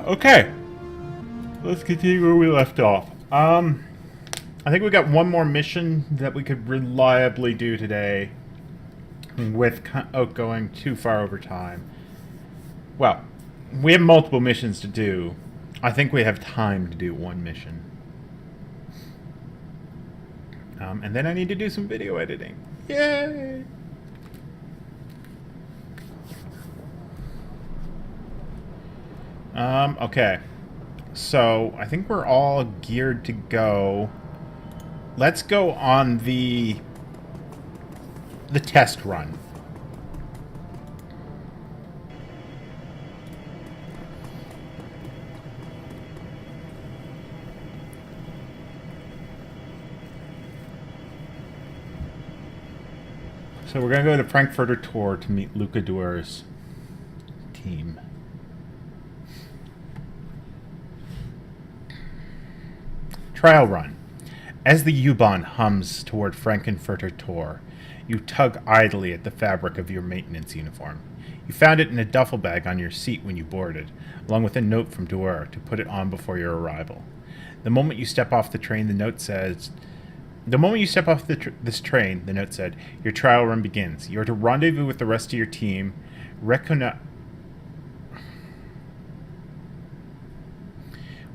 Okay. Let's continue where we left off. I think we got one more mission that we could reliably do today without going too far over time. Well, we have multiple missions to do. I think we have time to do one mission. And then I need to do some video editing. Yay! Okay. So, I think we're all geared to go. Let's go on the test run. So we're going to go to Frankfurter Tor to meet Luca Duer's team. Trial run. As the U-Bahn hums toward Frankfurter Tor, you tug idly at the fabric of your maintenance uniform. You found it in a duffel bag on your seat when you boarded, along with a note from Duer to put it on before your arrival. The moment you step off the train, the note says... The moment you step off this train, the note said, your trial run begins. You are to rendezvous with the rest of your team,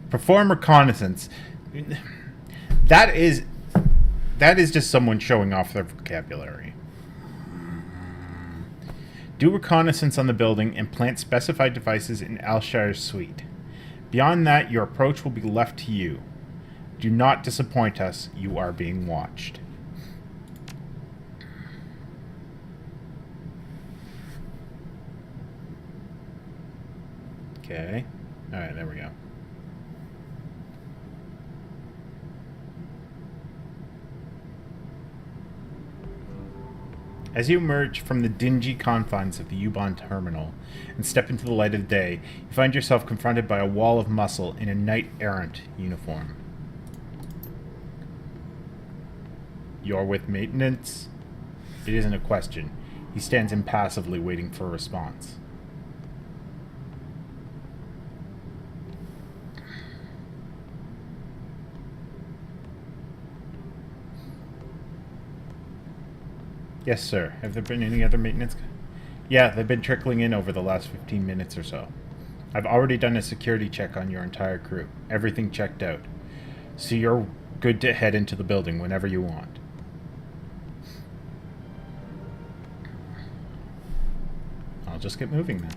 perform reconnaissance. That is just someone showing off their vocabulary. Do reconnaissance on the building and plant specified devices in Alshire's suite. Beyond that, your approach will be left to you. Do not disappoint us. You are being watched. Okay. Alright, there we go. As you emerge from the dingy confines of the U-Bahn terminal and step into the light of day, you find yourself confronted by a wall of muscle in a knight-errant uniform. You're with maintenance? It isn't a question. He stands impassively waiting for a response. Yes, sir. Have there been any other maintenance? Yeah, they've been trickling in over the last 15 minutes or so. I've already done a security check on your entire crew. Everything checked out. So you're good to head into the building whenever you want. I'll just get moving then.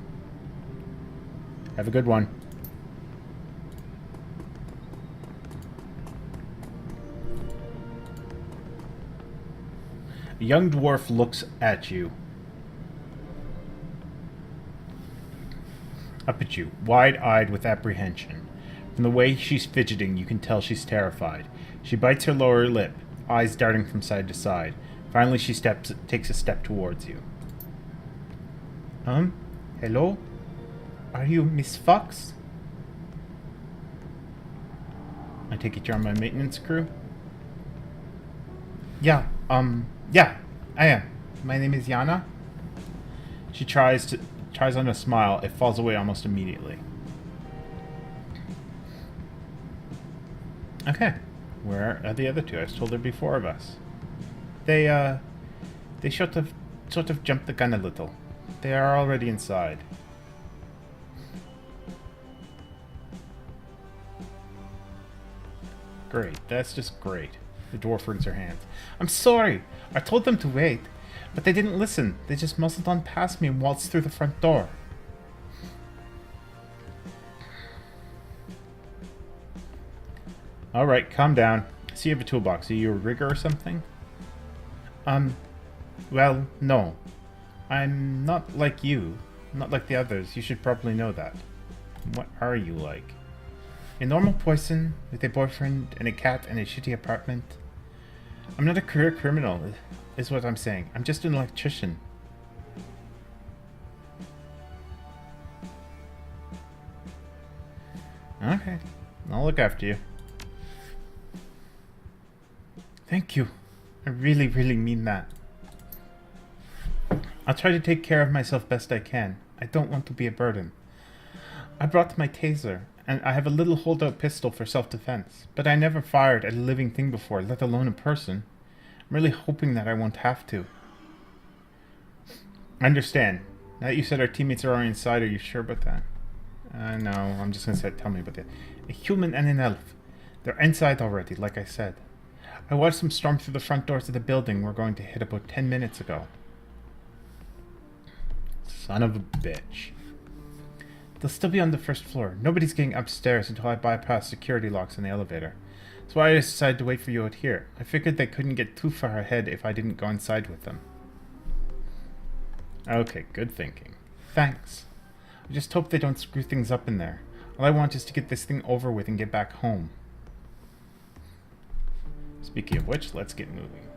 Have a good one. A young dwarf looks at you. Up at you, wide-eyed with apprehension. From the way she's fidgeting, you can tell she's terrified. She bites her lower lip, eyes darting from side to side. Finally, she takes a step towards you. Hello? Are you Miss Fox? I take it you're on my maintenance crew? Yeah, I am. My name is Yana. She tries on a smile. It falls away almost immediately. Okay. Where are the other two? I was told there'd be 4 of us. They sort of jumped the gun a little. They are already inside. Great. That's just great. The dwarf wrings her hands. I'm sorry. I told them to wait, but they didn't listen. They just muscled on past me and waltzed through the front door. Alright, calm down. I see you have a toolbox. Are you a rigger or something? Well, no. I'm not like you. Not like the others. You should probably know that. What are you like? A normal person with a boyfriend and a cat and a shitty apartment. I'm not a career criminal, is what I'm saying. I'm just an electrician. Okay. I'll look after you. Thank you. I really, really mean that. I'll try to take care of myself best I can. I don't want to be a burden. I brought my taser, and I have a little holdout pistol for self-defense, but I never fired at a living thing before, let alone a person. I'm really hoping that I won't have to. I understand. Now that you said our teammates are already inside, are you sure about that? No, I'm just gonna say, tell me about it. A human and an elf. They're inside already, like I said. I watched them storm through the front doors of the building we're going to hit about 10 minutes ago. Son of a bitch. They'll still be on the first floor. Nobody's getting upstairs until I bypass security locks in the elevator. That's why I decided to wait for you out here. I figured they couldn't get too far ahead if I didn't go inside with them. Okay, good thinking. Thanks. I just hope they don't screw things up in there. All I want is to get this thing over with and get back home. Speaking of which, let's get moving.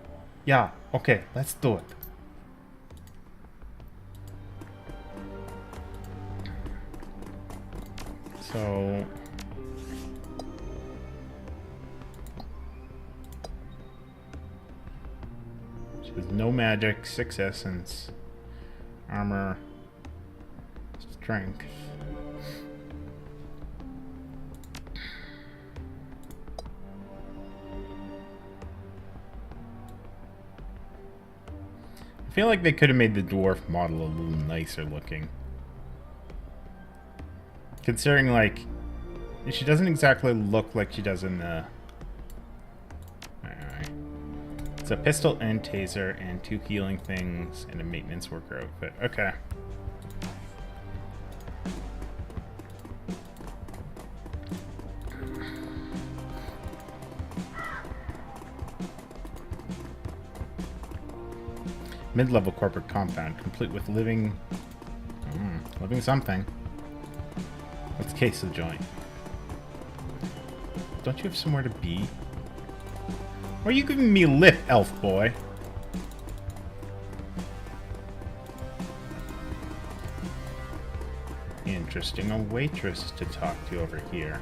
Yeah, okay, let's do it. So... she has no magic, 6 essence, armor, strength. I feel like they could have made the dwarf model a little nicer looking. Considering, like, she doesn't exactly look like she does in the... Alright. It's a pistol and taser and 2 healing things and a maintenance worker outfit. Okay. Mid-level corporate compound, complete with living something. Let's case the joint. Don't you have somewhere to be? Why are you giving me lip, elf boy? Interesting. A waitress to talk to over here.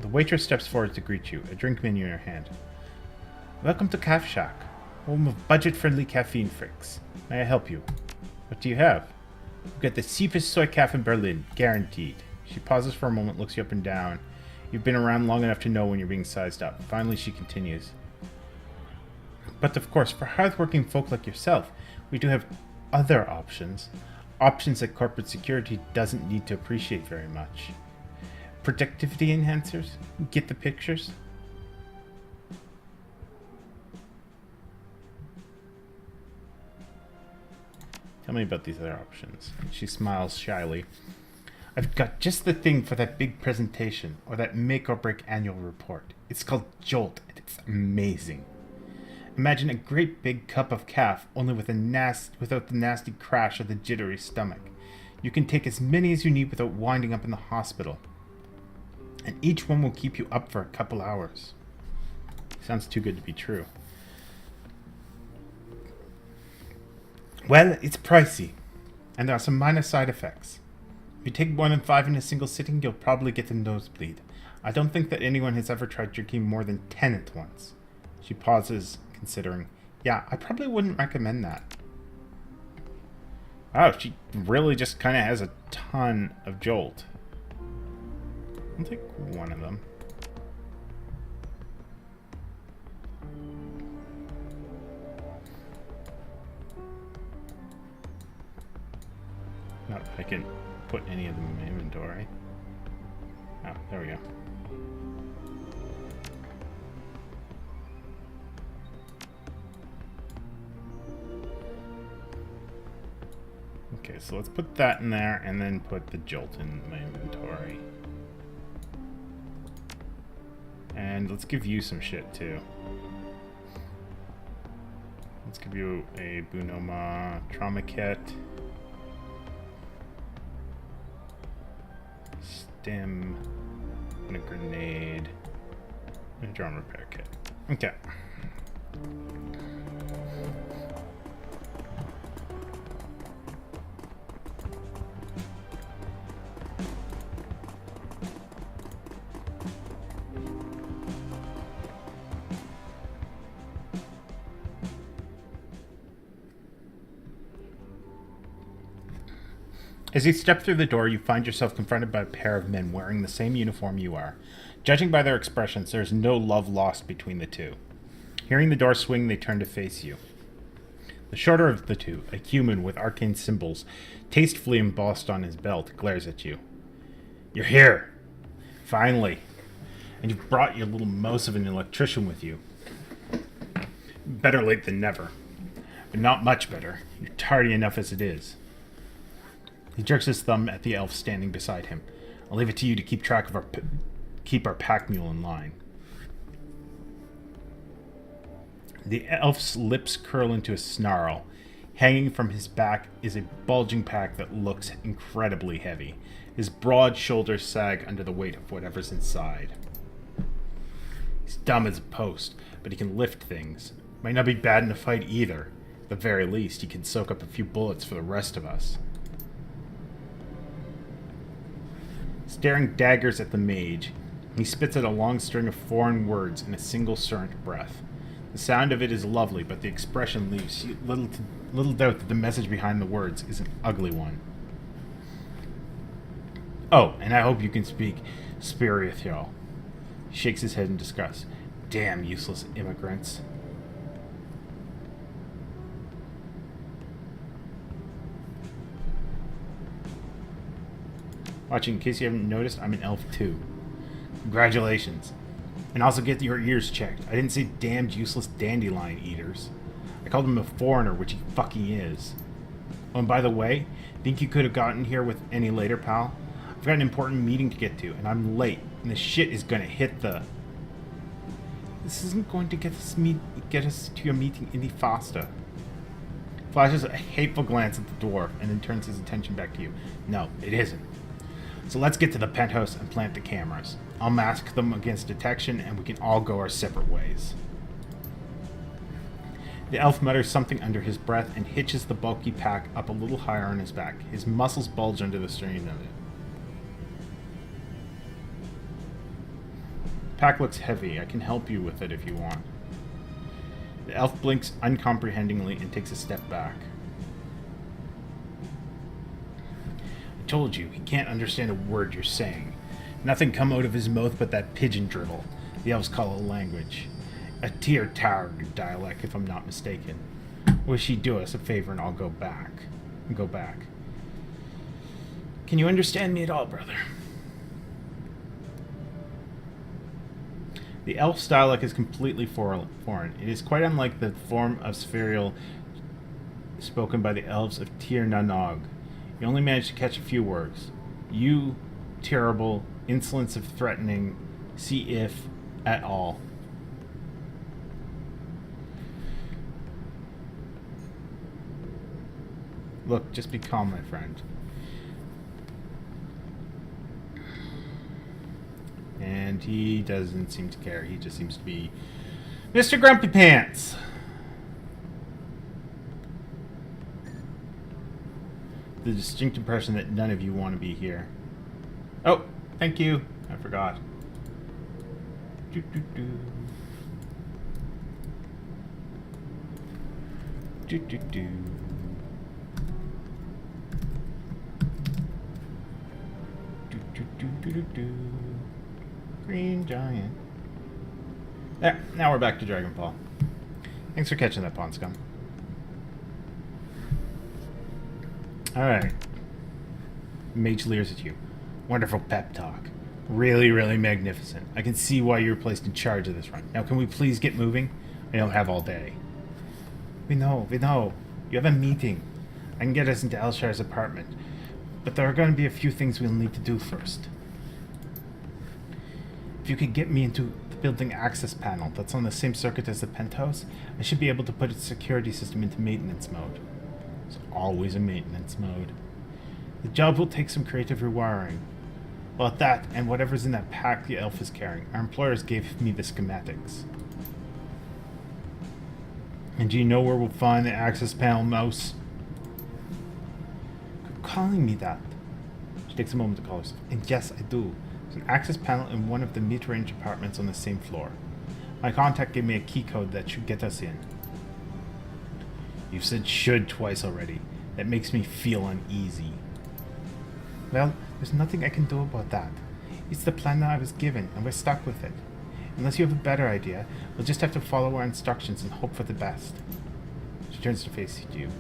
The waitress steps forward to greet you, a drink menu in her hand. Welcome to Caf Shack, home of budget-friendly caffeine freaks. May I help you? What do you have? We've got the cheapest soy cafe in Berlin, guaranteed. She pauses for a moment, looks you up and down. You've been around long enough to know when you're being sized up. Finally, she continues. But of course, for hard-working folk like yourself, we do have other options. Options that corporate security doesn't need to appreciate very much. Productivity enhancers? Get the pictures? Tell me about these other options. She smiles shyly. I've got just the thing for that big presentation, or that make-or-break annual report. It's called Jolt, and it's amazing. Imagine a great big cup of calf, only with without the nasty crash of the jittery stomach. You can take as many as you need without winding up in the hospital. And each one will keep you up for a couple hours. Sounds too good to be true. Well, it's pricey, and there are some minor side effects. If you take more than 5 in a single sitting, you'll probably get a nosebleed. I don't think that anyone has ever tried drinking more than 10 at once. She pauses, considering. Yeah, I probably wouldn't recommend that. Wow, she really just kind of has a ton of Jolt. I'll take one of them. Not if I can put any of them in my inventory. Oh, there we go. Okay, so let's put that in there and then put the Jolt in my inventory. And let's give you some shit too. Let's give you a Bunoma trauma kit. Stim, and a grenade, and a drone repair kit. Okay. As you step through the door, you find yourself confronted by a pair of men wearing the same uniform you are. Judging by their expressions, there is no love lost between the two. Hearing the door swing, they turn to face you. The shorter of the two, a human with arcane symbols tastefully embossed on his belt, glares at you. You're here! Finally! And you've brought your little mouse of an electrician with you. Better late than never. But not much better. You're tardy enough as it is. He jerks his thumb at the elf standing beside him. I'll leave it to you to keep track of keep our pack mule in line. The elf's lips curl into a snarl. Hanging from his back is a bulging pack that looks incredibly heavy. His broad shoulders sag under the weight of whatever's inside. He's dumb as a post, but he can lift things. Might not be bad in a fight either. At the very least, he can soak up a few bullets for the rest of us. Staring daggers at the mage, he spits out a long string of foreign words in a single certain breath. The sound of it is lovely, but the expression leaves little doubt that the message behind the words is an ugly one. Oh, and I hope you can speak Spiritual. He shakes his head in disgust. Damn useless immigrants. Watching, in case you haven't noticed, I'm an elf too. Congratulations. And also get your ears checked. I didn't say damned useless dandelion eaters. I called him a foreigner, which he fucking is. Oh, and by the way, think you could have gotten here with any later, pal? I've got an important meeting to get to, and I'm late, and the shit is gonna hit the... This isn't going to get us to your meeting any faster. Flashes a hateful glance at the dwarf, and then turns his attention back to you. No, it isn't. So let's get to the penthouse and plant the cameras. I'll mask them against detection, and we can all go our separate ways. The elf mutters something under his breath and hitches the bulky pack up a little higher on his back. His muscles bulge under the strain of it. Pack looks heavy. I can help you with it if you want. The elf blinks uncomprehendingly and takes a step back. I told you, he can't understand a word you're saying. Nothing come out of his mouth but that pigeon dribble. The elves call it language. A Tyr Taurg dialect, if I'm not mistaken. Wish he'd do us a favor and I'll go back. Can you understand me at all, brother? The elf's dialect is completely foreign. It is quite unlike the form of Spherial spoken by the elves of Tir Nanog. You only managed to catch a few words. You, terrible, insolence of threatening, see if, at all. Look, just be calm, my friend. And he doesn't seem to care. He just seems to be Mr. Grumpy Pants. The distinct impression that none of you want to be here. Oh, thank you. I forgot. Do, do, do. Do, do, do. Do, do, do, do, do, do. Green giant. There, now we're back to Dragonfall. Thanks for catching that, Pond Scum. Alright. Mage leers at you. Wonderful pep talk. Really, really magnificent. I can see why you were placed in charge of this run. Now, can we please get moving? I don't have all day. We know. You have a meeting. I can get us into Elshire's apartment. But there are going to be a few things we'll need to do first. If you could get me into the building access panel that's on the same circuit as the penthouse, I should be able to put its security system into maintenance mode. There's always a maintenance mode. The job will take some creative rewiring. Well, at that, and whatever's in that pack the elf is carrying, our employers gave me the schematics. And do you know where we'll find the access panel, mouse? Quit calling me that. She takes a moment to call herself. And yes, I do. There's an access panel in one of the mid-range apartments on the same floor. My contact gave me a key code that should get us in. You've said should twice already. That makes me feel uneasy. Well, there's nothing I can do about that. It's the plan that I was given, and we're stuck with it. Unless you have a better idea, we'll just have to follow our instructions and hope for the best. She turns to face you.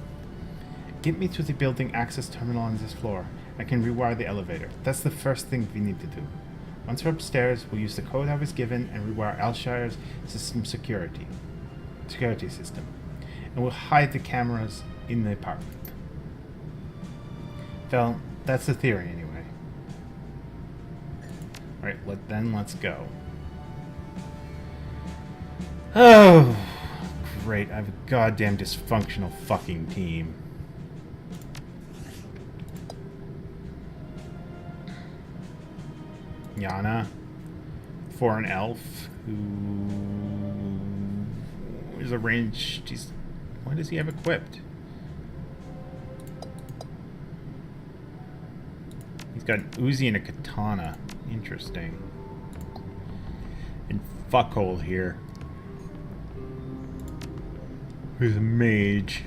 Get me to the building access terminal on this floor. I can rewire the elevator. That's the first thing we need to do. Once we're upstairs, we'll use the code I was given and rewire Alshire's security system. And we'll hide the cameras in the apartment. Well, that's the theory anyway. Alright, let's go. Oh, great. I have a goddamn dysfunctional fucking team. Yana, for an elf who is a ranged. What does he have equipped? He's got an Uzi and a katana. Interesting. And fuckhole here. Who's a mage.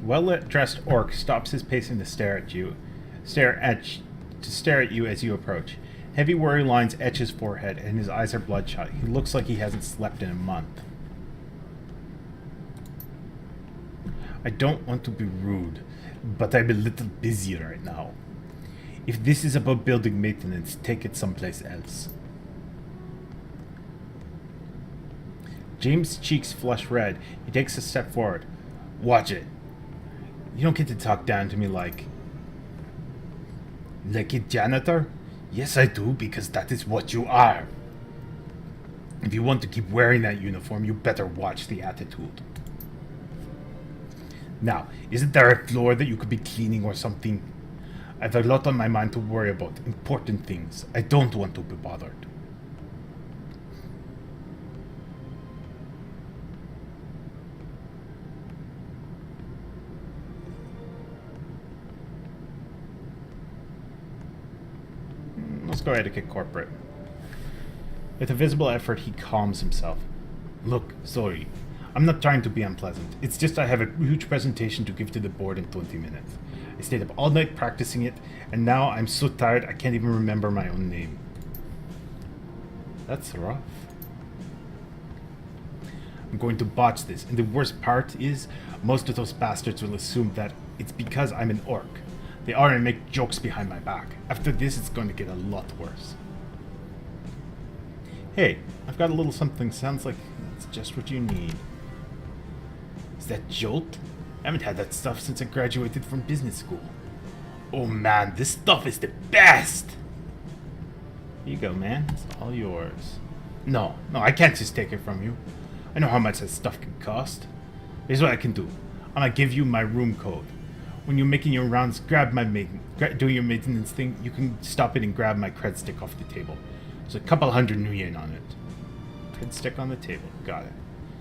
Well-dressed orc stops his pacing to stare at you as you approach. Heavy worry lines etch his forehead, and his eyes are bloodshot. He looks like he hasn't slept in a month. I don't want to be rude, but I'm a little busy right now. If this is about building maintenance, take it someplace else. James' cheeks flush red. He takes a step forward. Watch it. You don't get to talk down to me like a janitor? Yes, I do, because that is what you are. If you want to keep wearing that uniform, you better watch the attitude. Now, isn't there a floor that you could be cleaning or something? I've a lot on my mind to worry about, important things. I don't want to be bothered. Let's go ahead and get corporate. With a visible effort, he calms himself. Look, sorry. I'm not trying to be unpleasant. It's just I have a huge presentation to give to the board in 20 minutes. I stayed up all night practicing it, and now I'm so tired I can't even remember my own name. That's rough. I'm going to botch this, and the worst part is, most of those bastards will assume that it's because I'm an orc. They are and make jokes behind my back. After this, it's going to get a lot worse. Hey, I've got a little something. Sounds like it's just what you need. Is that Jolt? I haven't had that stuff since I graduated from business school. Oh man, this stuff is the best! Here you go, man. It's all yours. No, I can't just take it from you. I know how much that stuff can cost. Here's what I can do. I'm gonna give you my room code. When you're making your rounds, doing your maintenance thing, you can stop it and grab my cred stick off the table. There's a couple 100 new yen on it. Cred stick on the table. Got it.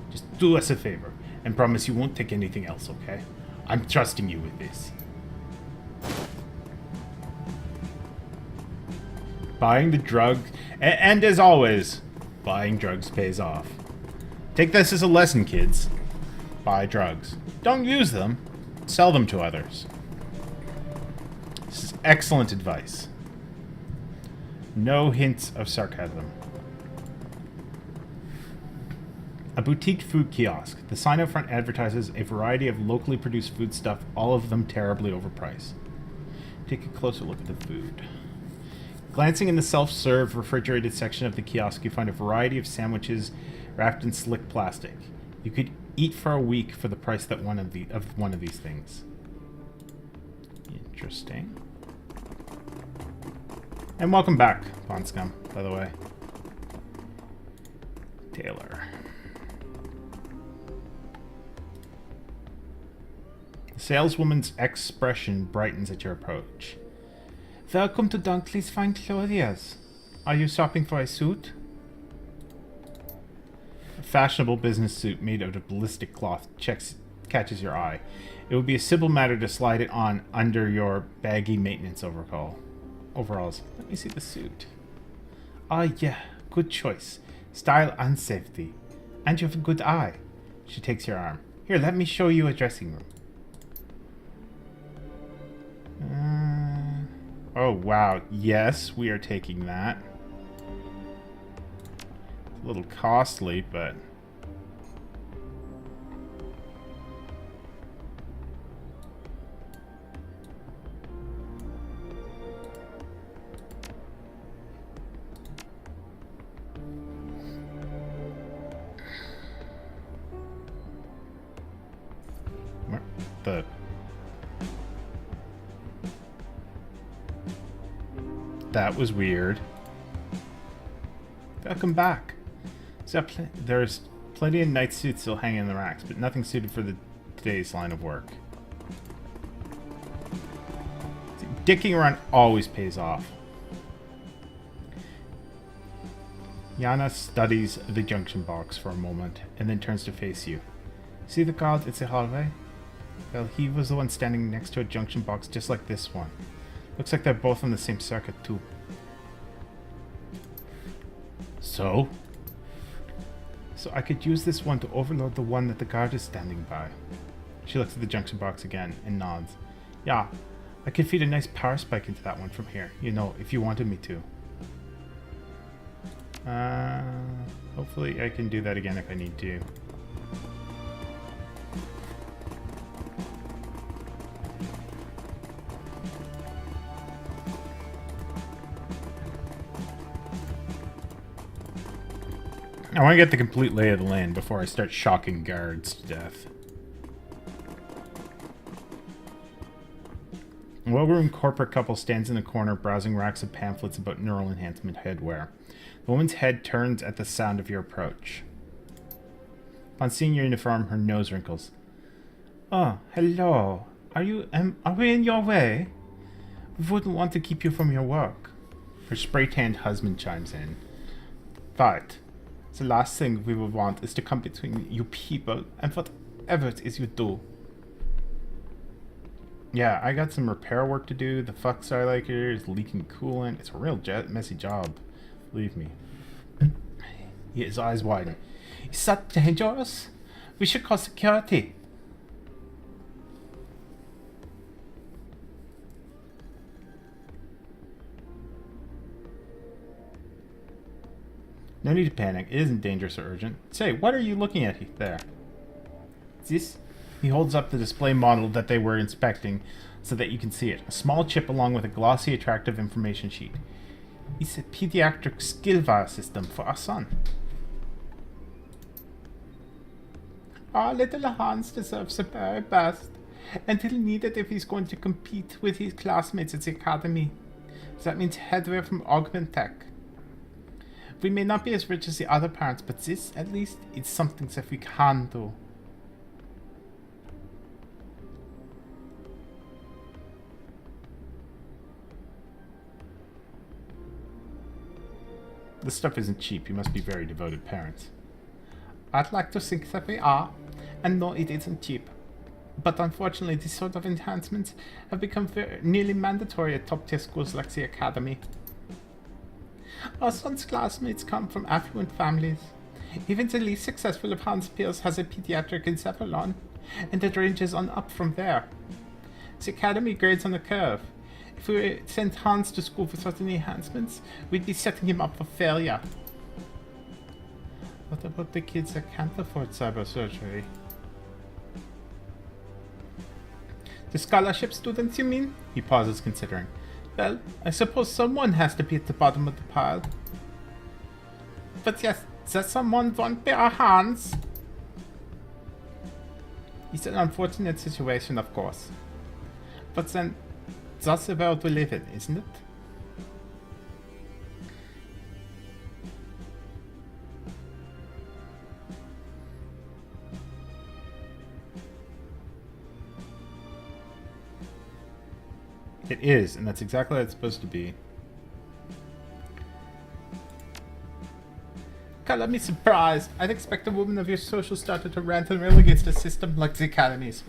Just do us a favor, and promise you won't take anything else, okay? I'm trusting you with this. Buying the drug, and as always, buying drugs pays off. Take this as a lesson, kids. Buy drugs. Don't use them. Sell them to others. This is excellent advice. No hints of sarcasm. A boutique food kiosk. The sign up front advertises a variety of locally produced foodstuff, all of them terribly overpriced. Take a closer look at the food. Glancing in the self-serve refrigerated section of the kiosk, you find a variety of sandwiches wrapped in slick plastic. You could eat for a week for the price that one of these things. Interesting. And welcome back, Pond Scum, by the way. Taylor. The saleswoman's expression brightens at your approach. Welcome to Dunkley's Fine Clothiers. Are you shopping for a suit? A fashionable business suit made out of ballistic cloth catches your eye. It would be a simple matter to slide it on under your baggy maintenance overalls. Let me see the suit. Ah, yeah, good choice. Style and safety. And you have a good eye. She takes your arm. Here, let me show you a dressing room. Oh, wow. Yes, we are taking that. It's a little costly, but... What the... That was weird. Welcome back. So there's plenty of night suits still hanging in the racks, but nothing suited for today's line of work. See, dicking around always pays off. Yana studies the junction box for a moment, and then turns to face you. See the guard in the hallway? Well, he was the one standing next to a junction box just like this one. Looks like they're both on the same circuit, too. So? So I could use this one to overload the one that the guard is standing by. She looks at the junction box again and nods. Yeah, I could feed a nice power spike into that one from here, you know, if you wanted me to. Hopefully I can do that again if I need to. I want to get the complete lay of the land before I start shocking guards to death. A well-groomed corporate couple stands in a corner browsing racks of pamphlets about neural enhancement headwear. The woman's head turns at the sound of your approach. Upon seeing your uniform, her nose wrinkles. Oh, hello. Are we in your way? We wouldn't want to keep you from your work. Her spray-tanned husband chimes in. But the last thing we would want is to come between you people and whatever it is you do. Yeah, I got some repair work to do. The fuck Starliker is leaking coolant. It's a real messy job. Believe me. His eyes widen. Is that dangerous? We should call security. No need to panic. It isn't dangerous or urgent. Say, what are you looking at there? This? He holds up the display model that they were inspecting so that you can see it. A small chip along with a glossy, attractive information sheet. It's a pediatric skill wire system for our son. Our little Hans deserves the very best, and he'll need it if he's going to compete with his classmates at the academy. That means headwear from Augment Tech. We may not be as rich as the other parents, but this, at least, is something that we can do. This stuff isn't cheap. You must be very devoted parents. I'd like to think that we are, and no, it isn't cheap. But unfortunately, these sort of enhancements have become nearly mandatory at top-tier schools like the Academy. Our son's classmates come from affluent families. Even the least successful of Hans' peers has a pediatric encephalon, and it ranges on up from there. The Academy grades on the curve. If we sent Hans to school without any enhancements, we'd be setting him up for failure. What about the kids that can't afford cyber surgery? The scholarship students, you mean? He pauses, considering. Well, I suppose someone has to be at the bottom of the pile. But yes, that someone won't be our Hans. It's an unfortunate situation, of course. But then, that's the world we live in, isn't it? It is, and that's exactly what it's supposed to be. Color me surprised. I'd expect a woman of your social status to rant and rail against a system like the Academy's.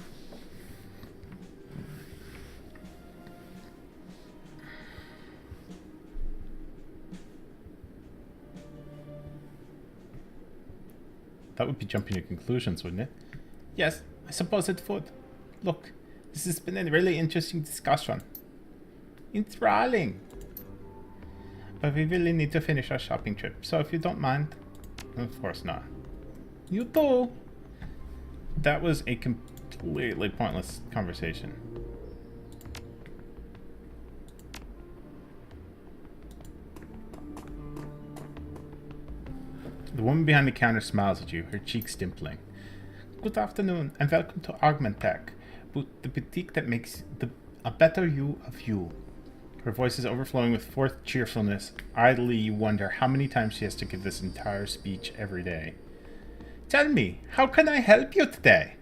That would be jumping to conclusions, wouldn't it? Yes, I suppose it would. Look, this has been a really interesting discussion. Enthralling. But we really need to finish our shopping trip, so if you don't mind... Of course not. You do! That was a completely pointless conversation. The woman behind the counter smiles at you, her cheeks dimpling. Good afternoon, and welcome to Augmentech, the boutique that makes a better you of you. Her voice is overflowing with forced cheerfulness. Idly, you wonder how many times she has to give this entire speech every day. Tell me, how can I help you today?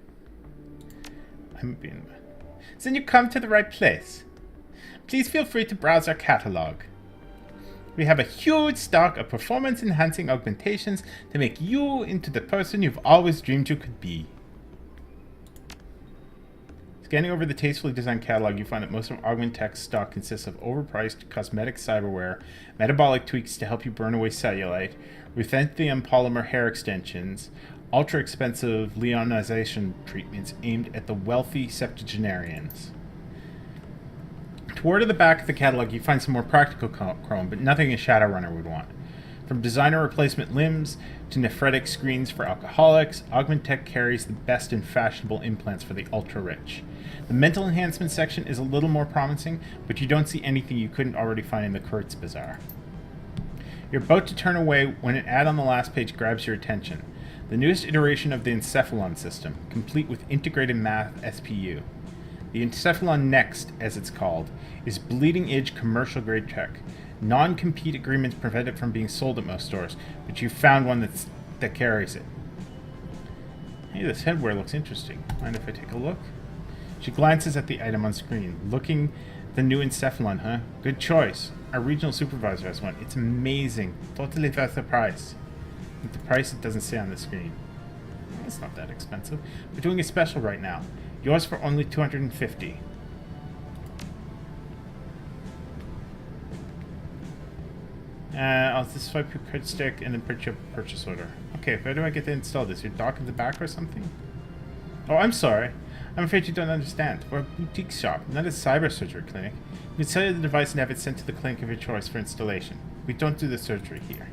Then you come to the right place. Please feel free to browse our catalog. We have a huge stock of performance-enhancing augmentations to make you into the person you've always dreamed you could be. Scanning over the tastefully designed catalog, you find that most of Augmentech's stock consists of overpriced cosmetic cyberware, metabolic tweaks to help you burn away cellulite, ruthenium polymer hair extensions, ultra-expensive leonization treatments aimed at the wealthy septuagenarians. Toward the back of the catalog, you find some more practical chrome, but nothing a Shadowrunner would want. From designer replacement limbs to nephretic screens for alcoholics, Augmentech carries the best in fashionable implants for the ultra-rich. The mental enhancement section is a little more promising, but you don't see anything you couldn't already find in the Kurtz Bazaar. You're about to turn away when an ad on the last page grabs your attention. The newest iteration of the Encephalon system, complete with integrated math SPU. The Encephalon Next, as it's called, is bleeding-edge commercial-grade tech. Non-compete agreements prevent it from being sold at most stores, but you found one that carries it. Hey, this headwear looks interesting. Mind if I take a look? She glances at the item on screen. Looking the new Encephalon, huh? Good choice. Our regional supervisor has one. It's amazing. Totally worth the price. With the price, it doesn't say on the screen. It's not that expensive. We're doing a special right now. Yours for only $250. I'll just swipe your credit stick and then print your purchase order. Okay, where do I get to install this? Your dock in the back or something? Oh, I'm sorry. I'm afraid you don't understand. We're a boutique shop, not a cyber surgery clinic. You can sell the device and have it sent to the clinic of your choice for installation. We don't do the surgery here.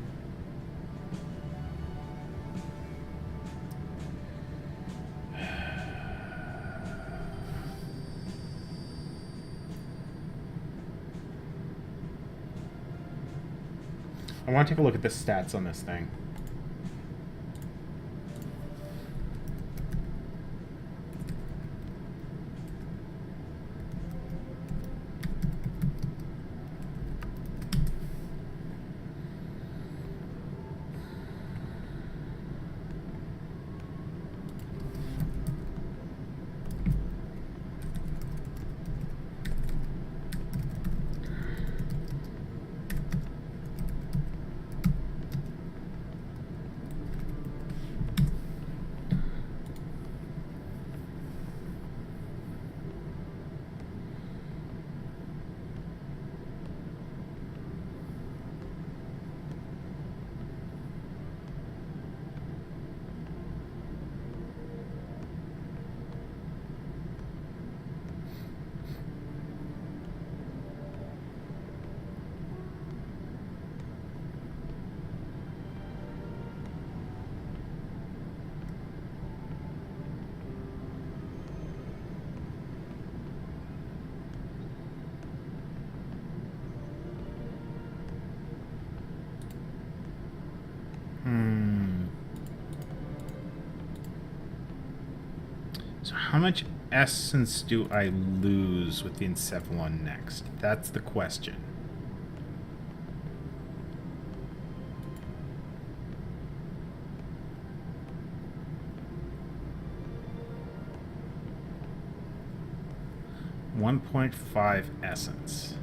I want to take a look at the stats on this thing. So how much essence do I lose with the Encephalon Next? That's the question. .5 essence.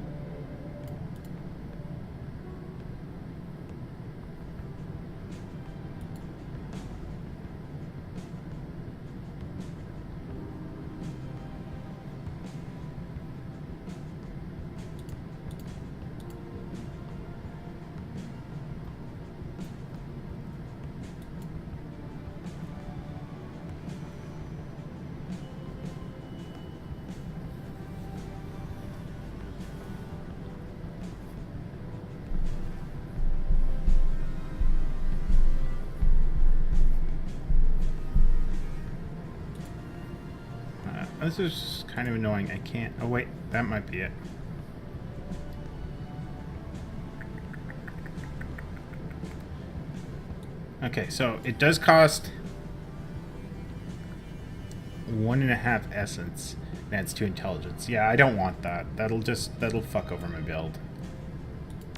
This is kind of annoying. I can't... Oh, wait. That might be it. Okay, so it does cost 1.5 essence. Adds 2 intelligence. Yeah, I don't want that. That'll fuck over my build.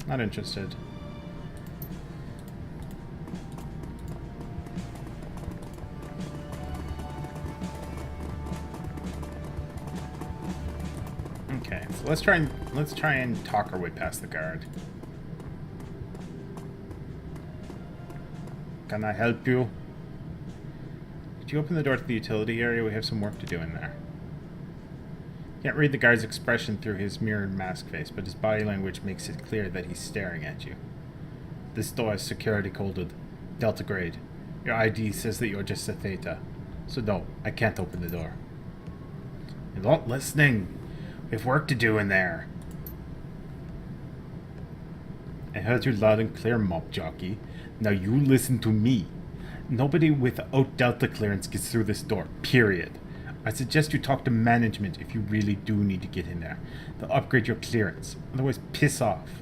Not interested. Okay, so let's try and talk our way past the guard. Can I help you? Could you open the door to the utility area? We have some work to do in there. Can't read the guard's expression through his mirrored mask face, but his body language makes it clear that he's staring at you. This door is security coded. Delta grade. Your ID says that you're just a Theta. So no, I can't open the door. You're not listening. We have work to do in there. I heard you loud and clear, mob jockey. Now you listen to me. Nobody without Delta clearance gets through this door, period. I suggest you talk to management if you really do need to get in there. They'll upgrade your clearance. Otherwise, piss off.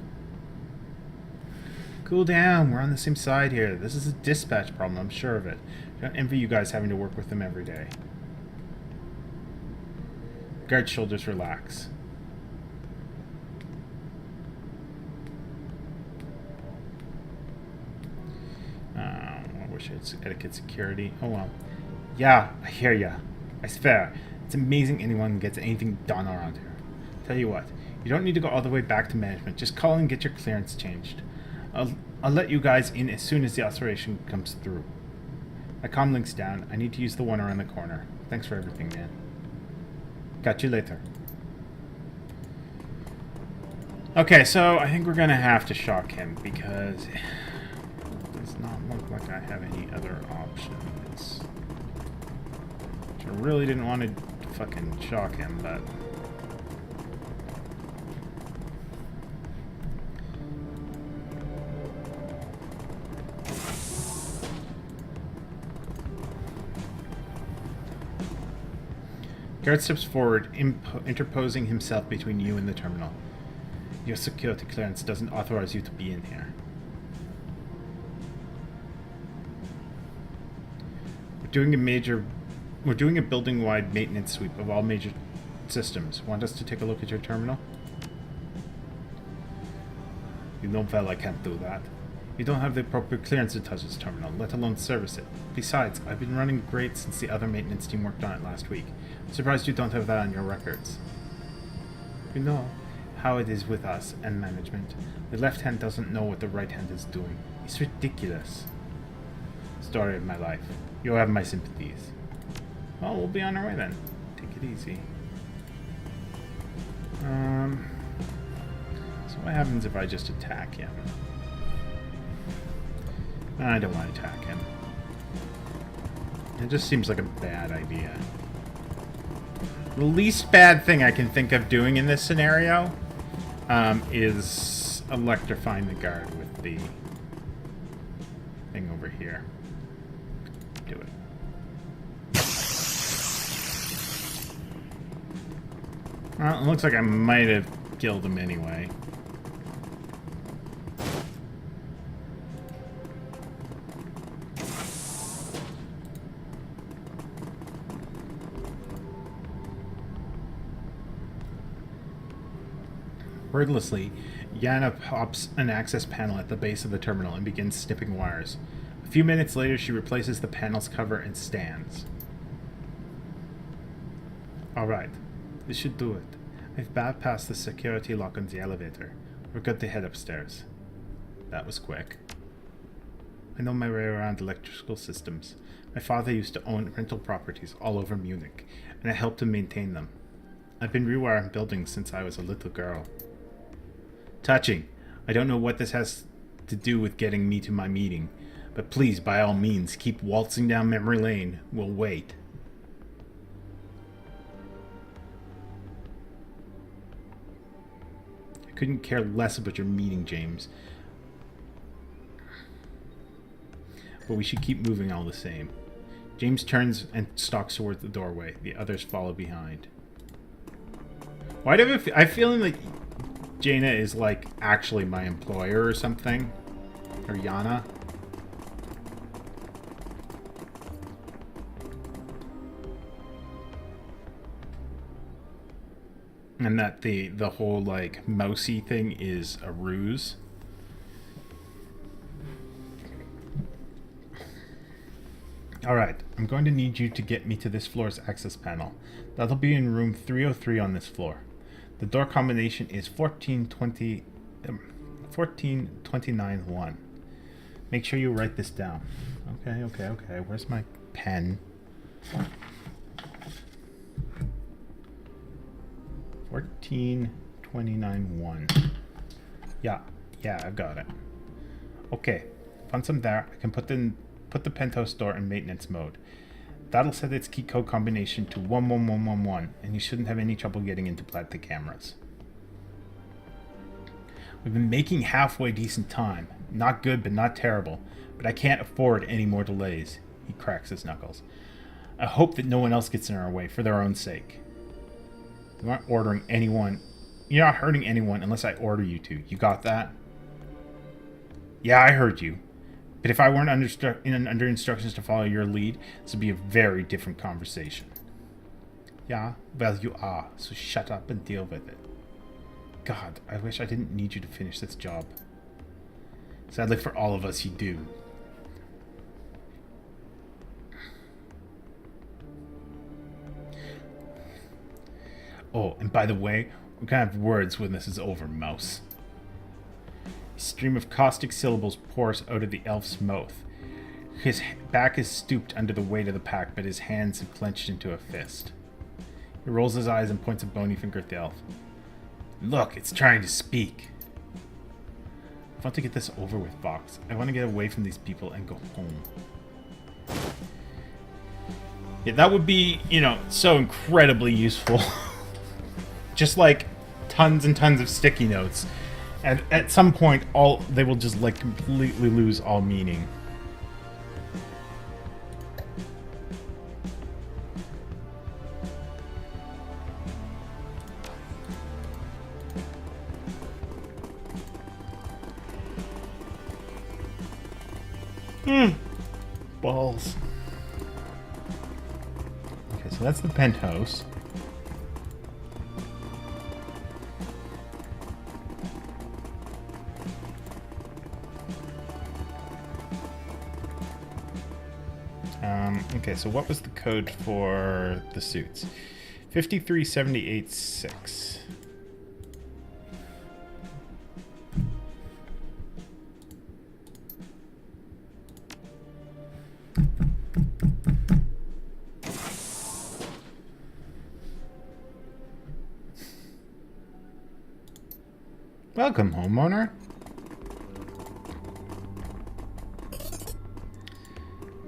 Cool down. We're on the same side here. This is a dispatch problem, I'm sure of it. I don't envy you guys having to work with them every day. Guard's shoulders relax. I wish it's etiquette security. Oh well. Yeah, I hear ya. I swear, it's amazing anyone gets anything done around here. Tell you what, you don't need to go all the way back to management. Just call and get your clearance changed. I'll let you guys in as soon as the authorization comes through. My comm link's down. I need to use the one around the corner. Thanks for everything, man. Got you later. Okay, so I think we're gonna have to shock him because it does not look like I have any other options. I really didn't want to fucking shock him, but... Guard steps forward, interposing himself between you and the terminal. Your security clearance doesn't authorize you to be in here. We're doing a building-wide maintenance sweep of all major systems. Want us to take a look at your terminal? You know well I can't do that. You don't have the appropriate clearance to touch this terminal, let alone service it. Besides, I've been running great since the other maintenance team worked on it last week. I'm surprised you don't have that on your records. You know how it is with us and management. The left hand doesn't know what the right hand is doing. It's ridiculous. Story of my life. You'll have my sympathies. Well, we'll be on our way then. Take it easy. So what happens if I just attack him? I don't want to attack him. It just seems like a bad idea. The least bad thing I can think of doing in this scenario is electrifying the guard with the thing over here. Do it. Well, it looks like I might have killed him anyway. Wordlessly, Yana pops an access panel at the base of the terminal and begins snipping wires. A few minutes later, she replaces the panel's cover and stands. Alright, this should do it. I've bypassed the security lock on the elevator. We're good to head upstairs. That was quick. I know my way around electrical systems. My father used to own rental properties all over Munich, and I helped him maintain them. I've been rewiring buildings since I was a little girl. Touching. I don't know what this has to do with getting me to my meeting, but please, by all means, keep waltzing down memory lane. We'll wait. I couldn't care less about your meeting, James. But we should keep moving all the same. James turns and stalks towards the doorway. The others follow behind. Why do I'm feeling like Jaina is like actually my employer or something? Or Yana? And that the whole like mousy thing is a ruse. Alright, I'm going to need you to get me to this floor's access panel. That'll be in room 303 on this floor. The door combination is 14291. Make sure you write this down. Okay. Where's my pen? 14291. Yeah, I've got it. Okay, once I'm there, I can put the penthouse door in maintenance mode. That'll set its key code combination to 11111, and you shouldn't have any trouble getting into the cameras. We've been making halfway decent time. Not good, but not terrible. But I can't afford any more delays. He cracks his knuckles. I hope that no one else gets in our way, for their own sake. You aren't ordering anyone. You're not hurting anyone unless I order you to. You got that? Yeah, I heard you. But if I weren't under instructions to follow your lead, this would be a very different conversation. Yeah, well you are, so shut up and deal with it. God, I wish I didn't need you to finish this job. Sadly for all of us, you do. Oh, and by the way, we're gonna have words when this is over, mouse. A stream of caustic syllables pours out of the elf's mouth. His back is stooped under the weight of the pack, but his hands have clenched into a fist. He rolls his eyes and points a bony finger at the elf. Look, it's trying to speak. I want to get this over with, Fox. I want to get away from these people and go home. Yeah, that would be, so incredibly useful. Just like tons and tons of sticky notes. And at some point, they will just like completely lose all meaning. Balls. Okay, so that's the penthouse. Okay, so what was the code for the suits? 53786. Welcome, homeowner.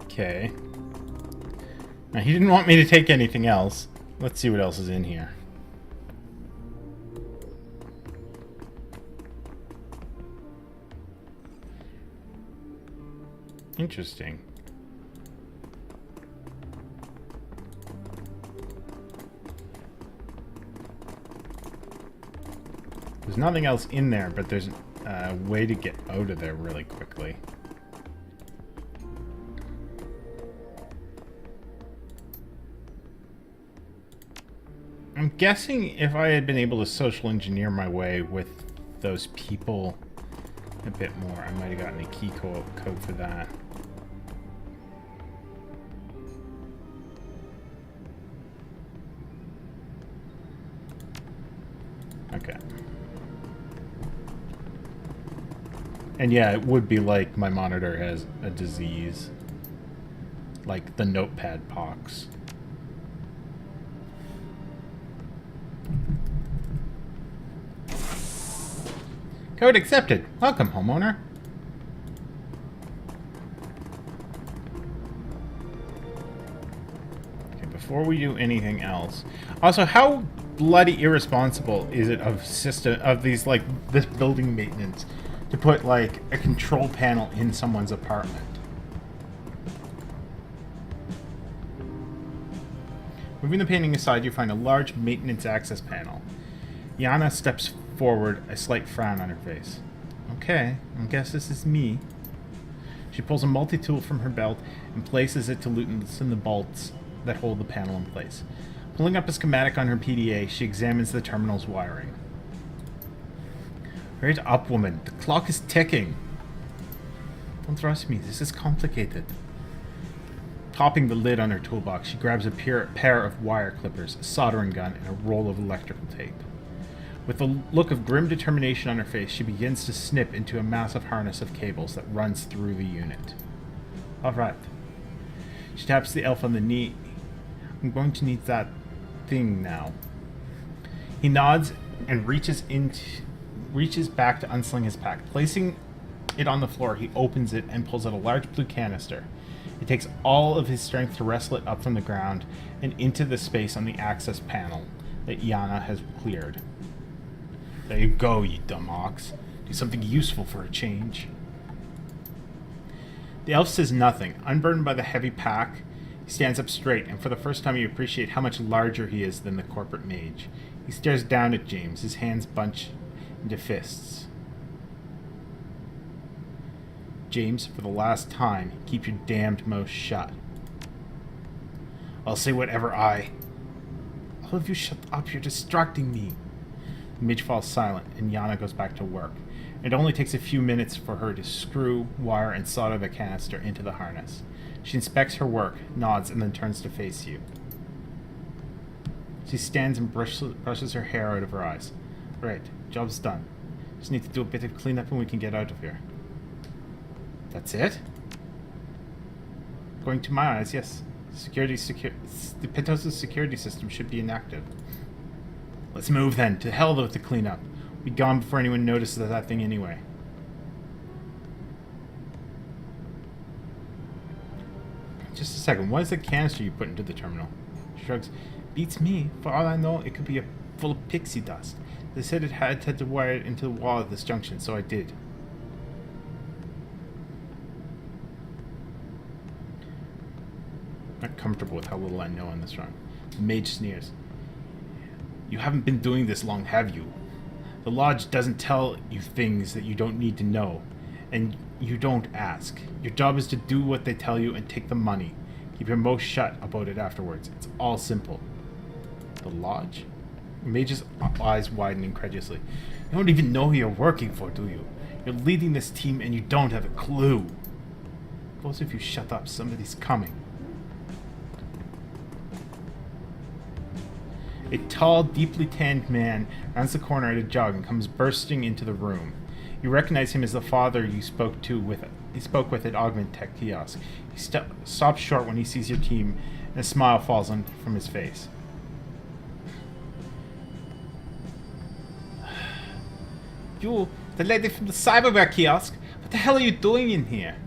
Okay. Now, he didn't want me to take anything else. Let's see what else is in here. Interesting. There's nothing else in there, but there's a way to get out of there really quickly. I'm guessing if I had been able to social engineer my way with those people a bit more, I might have gotten a key code for that. Okay. And yeah, it would be like my monitor has a disease. Like the notepad pox. Code accepted. Welcome, homeowner. Okay, before we do anything else. Also, how bloody irresponsible is it of these like this building maintenance to put like a control panel in someone's apartment? Moving the painting aside, you find a large maintenance access panel. Yana steps forward, a slight frown on her face. Okay, I guess this is me. She pulls a multi-tool from her belt and places it to loosen the bolts that hold the panel in place. Pulling up a schematic on her PDA, she examines the terminal's wiring. Hurry up, woman. The clock is ticking. Don't trust me. This is complicated. Topping the lid on her toolbox, she grabs a pair of wire clippers, a soldering gun, and a roll of electrical tape. With a look of grim determination on her face, she begins to snip into a massive harness of cables that runs through the unit. Alright. She taps the elf on the knee. I'm going to need that thing now. He nods and reaches back to unsling his pack. Placing it on the floor, he opens it and pulls out a large blue canister. It takes all of his strength to wrestle it up from the ground and into the space on the access panel that Yana has cleared. There you go, you dumb ox. Do something useful for a change. The elf says nothing. Unburdened by the heavy pack, he stands up straight, and for the first time you appreciate how much larger he is than the corporate mage. He stares down at James, his hands bunched into fists. James, for the last time, keep your damned mouth shut. I'll say whatever All of you shut up, you're distracting me. The mage falls silent, and Yana goes back to work. It only takes a few minutes for her to screw, wire, and solder the canister into the harness. She inspects her work, nods, and then turns to face you. She stands and brushes her hair out of her eyes. Right, job's done. Just need to do a bit of cleanup and we can get out of here. That's it? Going to my eyes, yes. The Pentos' security system should be inactive. Let's move then. To hell with the cleanup. We'll be gone before anyone notices that thing anyway. Just a second. What is the canister you put into the terminal? She shrugs. Beats me. For all I know, it could be full of pixie dust. They said it had to wire it into the wall of this junction, so I did. Not comfortable with how little I know on this run. The mage sneers. You haven't been doing this long, have you? The lodge doesn't tell you things that you don't need to know, and you don't ask. Your job is to do what they tell you and take the money. Keep your mouth shut about it afterwards. It's all simple. The lodge? The mage's eyes widen incredulously. You don't even know who you're working for, do you? You're leading this team and you don't have a clue. Suppose if you shut up, somebody's coming. A tall, deeply tanned man rounds the corner at a jog and comes bursting into the room. You recognize him as the father you spoke with at Augment Tech kiosk. He stops short when he sees your team, and a smile falls from his face. You, the lady from the cyberware kiosk, what the hell are you doing in here?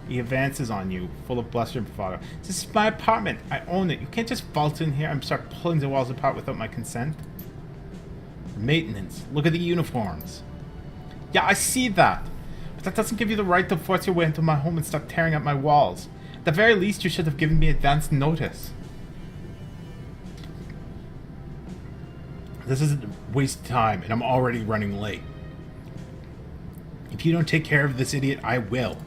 He advances on you, full of bluster and bravado. This is my apartment. I own it. You can't just vault in here and start pulling the walls apart without my consent. Maintenance. Look at the uniforms. Yeah, I see that. But that doesn't give you the right to force your way into my home and start tearing up my walls. At the very least, you should have given me advance notice. This is a waste of time, and I'm already running late. If you don't take care of this idiot, I will.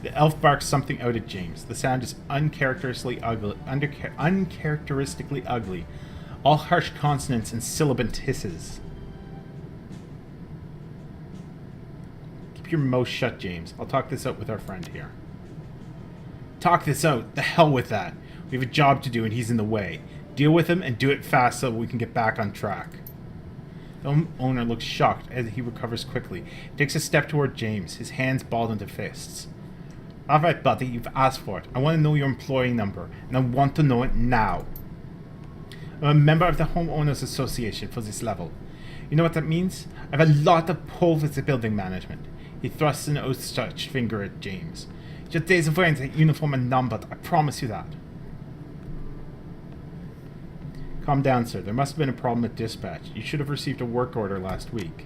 The elf barks something out at James. The sound is uncharacteristically ugly. All harsh consonants and sibilant hisses. Keep your mouth shut, James. I'll talk this out with our friend here. Talk this out? The hell with that. We have a job to do and he's in the way. Deal with him and do it fast so we can get back on track. The owner looks shocked as he recovers quickly. He takes a step toward James, his hands balled into fists. Alright, buddy, you've asked for it. I want to know your employee number, and I want to know it now. I'm a member of the Homeowners Association for this level. You know what that means? I have a lot of pull with the building management. He thrusts an outstretched finger at James. Your days of wearing that uniform are numbered, I promise you that. Calm down, sir. There must have been a problem at dispatch. You should have received a work order last week.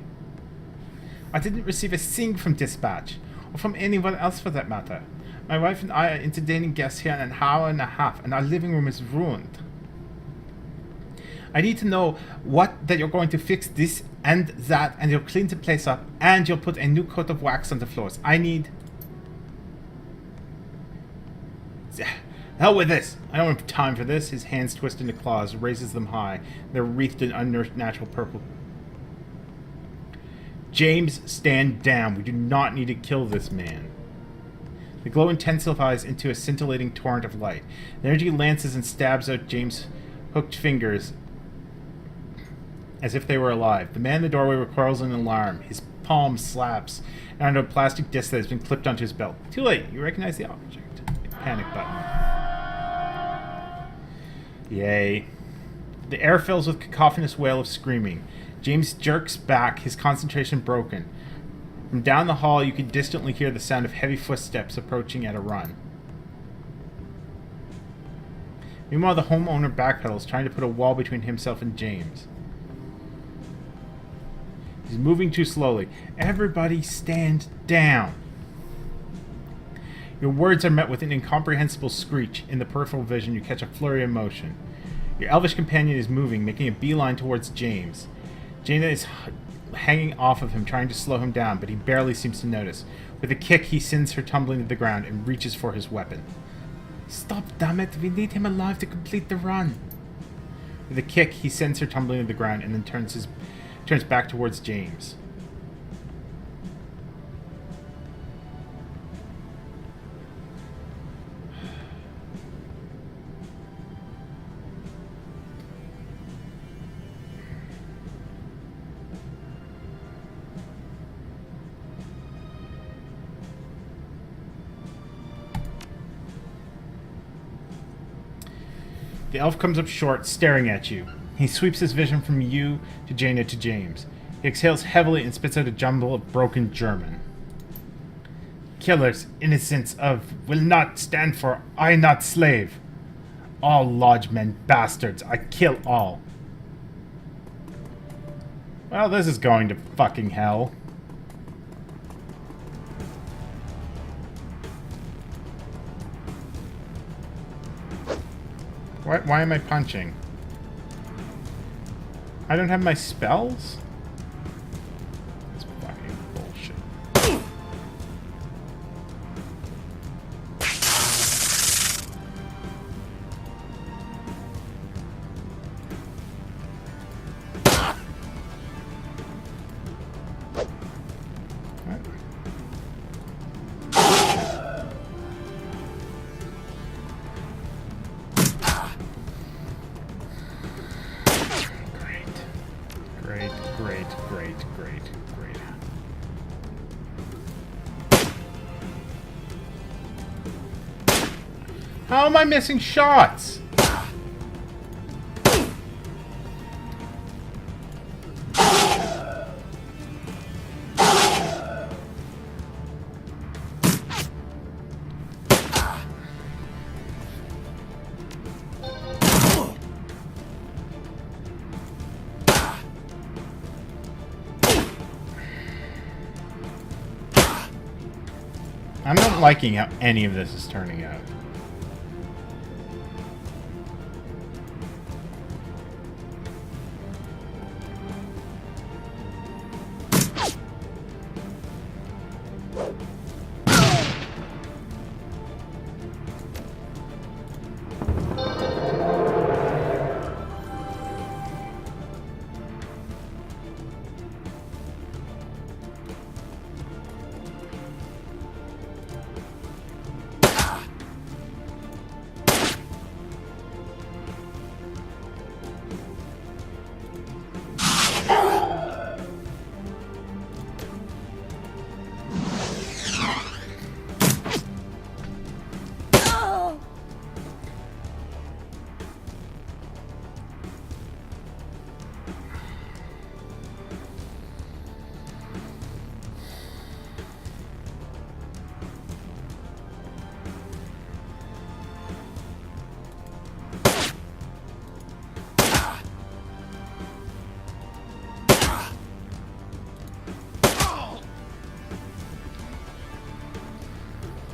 I didn't receive a thing from dispatch, or from anyone else for that matter. My wife and I are entertaining guests here in an hour and a half, and our living room is ruined. I need to know that you're going to fix this and that, and you'll clean the place up, and you'll put a new coat of wax on the floors. I need... Hell with this! I don't have time for this. His hands twist into claws, raises them high. They're wreathed in unnatural purple. James, stand down. We do not need to kill this man. The glow intensifies into a scintillating torrent of light. The energy lances and stabs out James' hooked fingers as if they were alive. The man in the doorway recoils in alarm. His palm slaps onto a plastic disc that has been clipped onto his belt. Too late. You recognize the object. Panic button. Yay. The air fills with cacophonous wail of screaming. James jerks back, his concentration broken. From down the hall, you can distantly hear the sound of heavy footsteps approaching at a run. Meanwhile, the homeowner backpedals, trying to put a wall between himself and James. He's moving too slowly. Everybody stand down. Your words are met with an incomprehensible screech. In the peripheral vision, you catch a flurry of motion. Your elvish companion is moving, making a beeline towards James. Jaina is hanging off of him, trying to slow him down, but he barely seems to notice. With a kick, he sends her tumbling to the ground and reaches for his weapon. Stop, dammit! We need him alive to complete the run! With a kick, he sends her tumbling to the ground and then turns back towards James. The elf comes up short, staring at you. He sweeps his vision from you to Jaina to James. He exhales heavily and spits out a jumble of broken German. Killers, innocents of, will not stand for, I not slave. All lodgemen bastards, I kill all. Well, this is going to fucking hell. Why am I punching? I don't have my spells? That's fucking bullshit. Great. How am I missing shots? I'm not liking how any of this is turning out.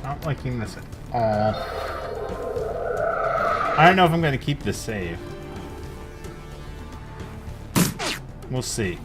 Not liking this at all. I don't know if I'm going to keep this save. We'll see.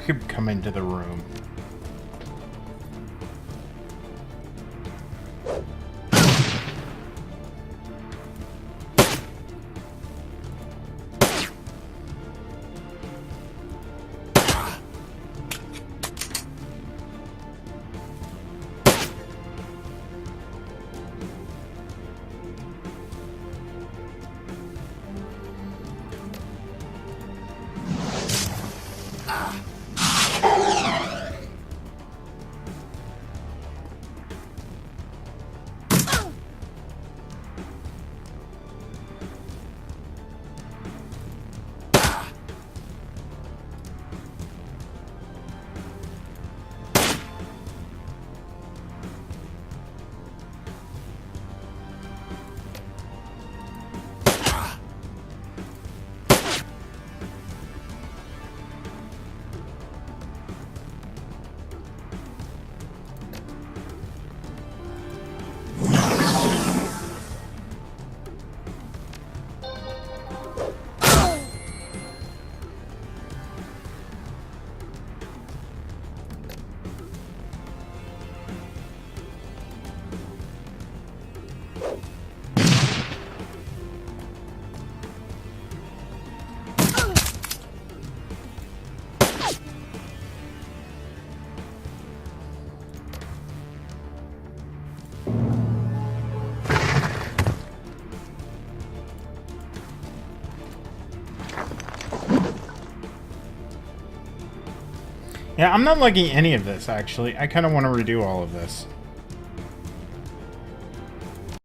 Could come into the room. Yeah, I'm not liking any of this, actually. I kind of want to redo all of this.